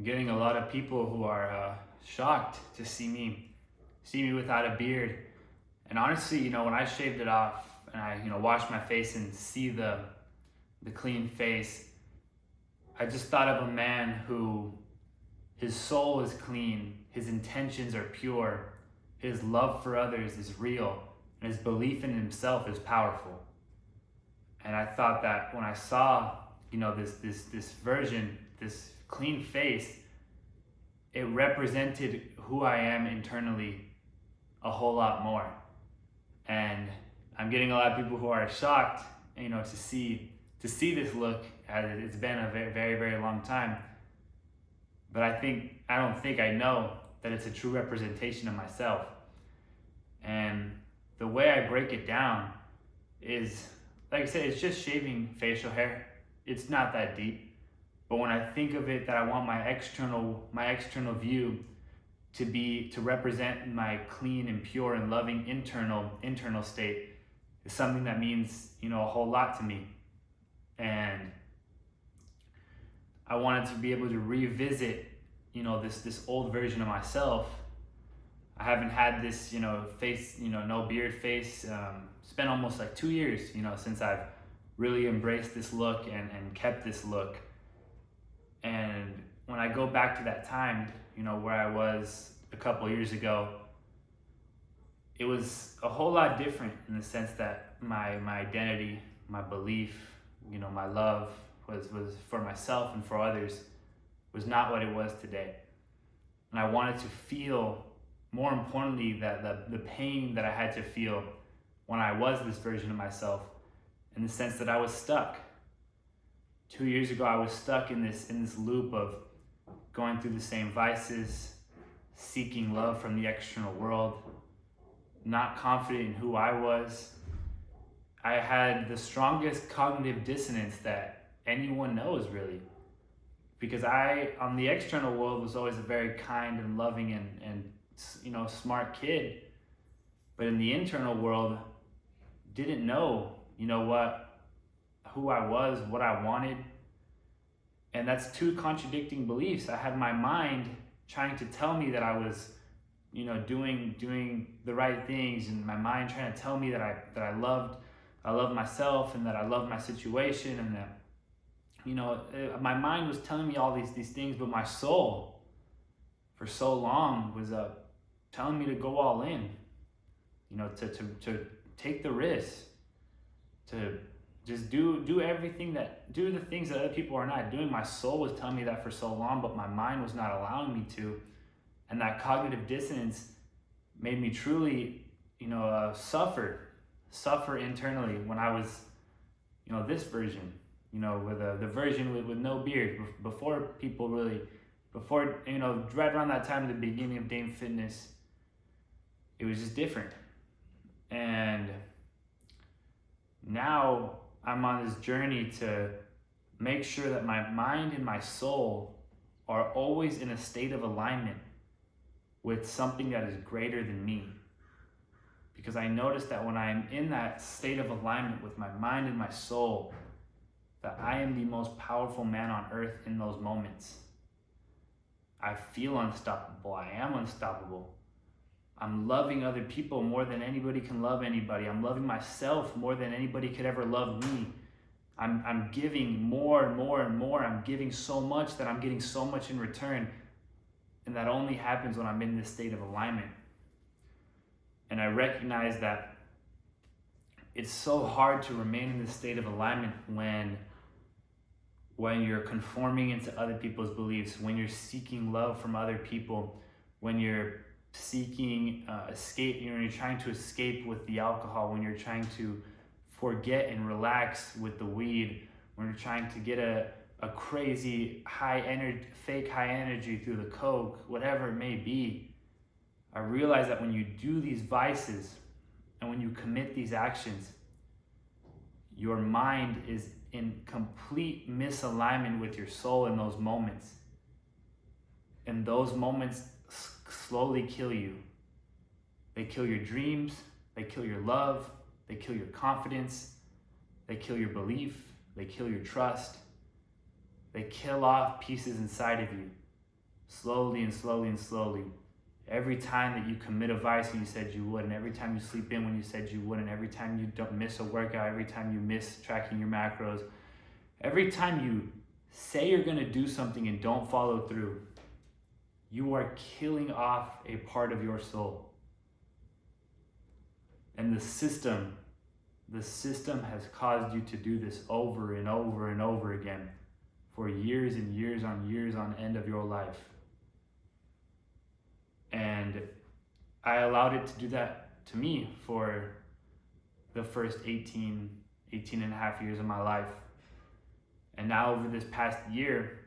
getting a lot of people who are shocked to see me without a beard. And honestly, when I shaved it off and I, washed my face and see the clean face, I just thought of a man who his soul is clean, his intentions are pure, his love for others is real, and his belief in himself is powerful. And I thought that when I saw, this version, this clean face, it represented who I am internally a whole lot more. And I'm getting a lot of people who are shocked, to see this look, as it's been a very, very, very long time. But I know that it's a true representation of myself. And the way I break it down is, like I said, it's just shaving facial hair. It's not that deep. But when I think of it, that I want my external view to represent my clean and pure and loving internal state, is something that means, a whole lot to me. And I wanted to be able to revisit, this old version of myself. I haven't had this, face, no beard face. It's been almost like 2 years, since I've really embraced this look and kept this look. And when I go back to that time, where I was a couple years ago, it was a whole lot different in the sense that my identity, my belief, my love was for myself and for others was not what it was today. And I wanted to feel, more importantly, that the pain that I had to feel when I was this version of myself, in the sense that I was stuck. 2 years ago, I was stuck in this loop of going through the same vices, seeking love from the external world, not confident in who I was. I had the strongest cognitive dissonance that anyone knows, really, because I, on the external world, was always a very kind and loving and smart kid, but in the internal world, didn't know, who I was, what I wanted. And that's two contradicting beliefs. I had my mind trying to tell me that I was, doing the right things, and my mind trying to tell me that I loved myself, and that I loved my situation, and that, my mind was telling me all these things, but my soul, for so long, was telling me to go all in, to take the risk, to just do everything do the things that other people are not doing. My soul was telling me that for so long, but my mind was not allowing me to. And that cognitive dissonance made me truly, suffer internally when I was, this version, with the version with no beard, before people really, right around that time, the beginning of Dame Fitness, it was just different. And now I'm on this journey to make sure that my mind and my soul are always in a state of alignment with something that is greater than me. Because I noticed that when I'm in that state of alignment with my mind and my soul, that I am the most powerful man on earth in those moments. I feel unstoppable. I am unstoppable. I'm loving other people more than anybody can love anybody. I'm loving myself more than anybody could ever love me. I'm giving more and more and more. I'm giving so much that I'm getting so much in return. And that only happens when I'm in this state of alignment. And I recognize that it's so hard to remain in this state of alignment when you're conforming into other people's beliefs, when you're seeking love from other people, when you're seeking escape, when you're trying to escape with the alcohol, when you're trying to forget and relax with the weed, when you're trying to get a crazy fake high energy through the coke, whatever it may be. I realize that when you do these vices and when you commit these actions, your mind is in complete misalignment with your soul in those moments. And those moments slowly kill you. They kill your dreams, they kill your love, they kill your confidence, they kill your belief, they kill your trust. They kill off pieces inside of you. slowly and slowly and slowly. Every time that you commit a vice and you said you would, and every time you sleep in when you said you would, and every time you don't miss a workout, every time you miss tracking your macros, every time you say you're gonna do something and don't follow through, you are killing off a part of your soul. And the system has caused you to do this over and over and over again for years and years on end of your life. And I allowed it to do that to me for the first 18 and a half years of my life. And now over this past year,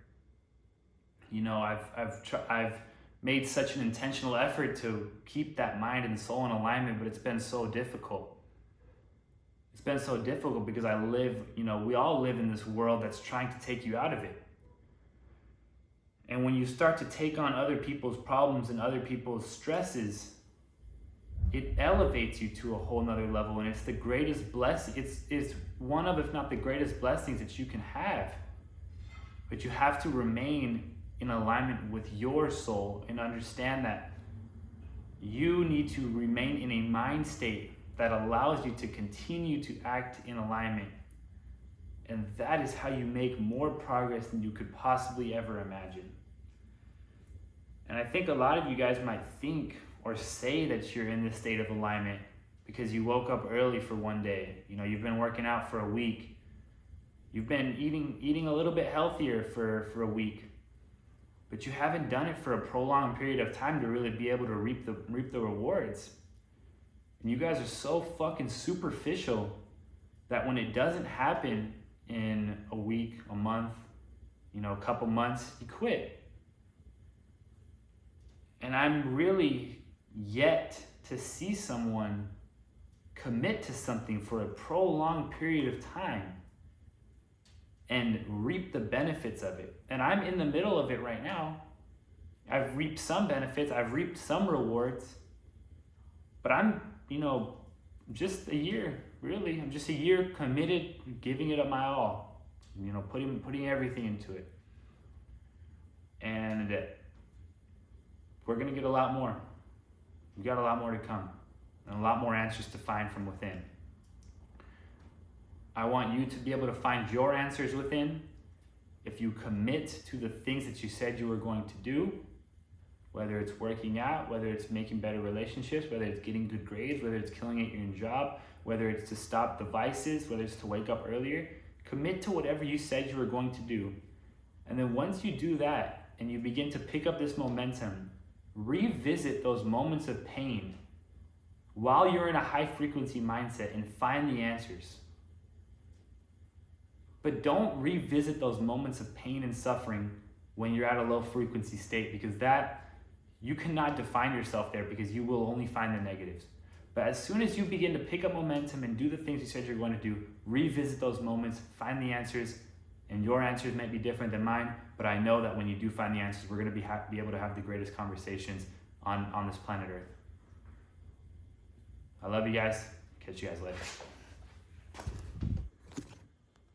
you know, I've made such an intentional effort to keep that mind and soul in alignment, but it's been so difficult. It's been so difficult because we all live in this world that's trying to take you out of it. And when you start to take on other people's problems and other people's stresses, it elevates you to a whole nother level. And it's the greatest blessing. It's one of, if not the greatest blessings that you can have. But you have to remain in alignment with your soul and understand that you need to remain in a mind state that allows you to continue to act in alignment. And that is how you make more progress than you could possibly ever imagine. And I think a lot of you guys might think or say that you're in this state of alignment because you woke up early for one day. You know, you've been working out for a week. You've been eating a little bit healthier for a week. But you haven't done it for a prolonged period of time to really be able to reap the rewards. And you guys are so fucking superficial that when it doesn't happen in a week, a month, a couple months, you quit. And I'm really yet to see someone commit to something for a prolonged period of time and reap the benefits of it. And I'm in the middle of it right now. I've reaped some benefits, I've reaped some rewards, but I'm, just a year, really. I'm just a year committed, giving it up my all, putting everything into it. And we're gonna get a lot more. We got a lot more to come and a lot more answers to find from within. I want you to be able to find your answers within if you commit to the things that you said you were going to do, whether it's working out, whether it's making better relationships, whether it's getting good grades, whether it's killing at your job, whether it's to stop the vices, whether it's to wake up earlier. Commit to whatever you said you were going to do. And then once you do that and you begin to pick up this momentum, revisit those moments of pain while you're in a high frequency mindset and find the answers. But don't revisit those moments of pain and suffering when you're at a low frequency state, because you cannot define yourself there, because you will only find the negatives. But as soon as you begin to pick up momentum and do the things you said you're going to do, revisit those moments, find the answers, and your answers might be different than mine, but I know that when you do find the answers, we're going to be able to have the greatest conversations on this planet Earth. I love you guys. Catch you guys later.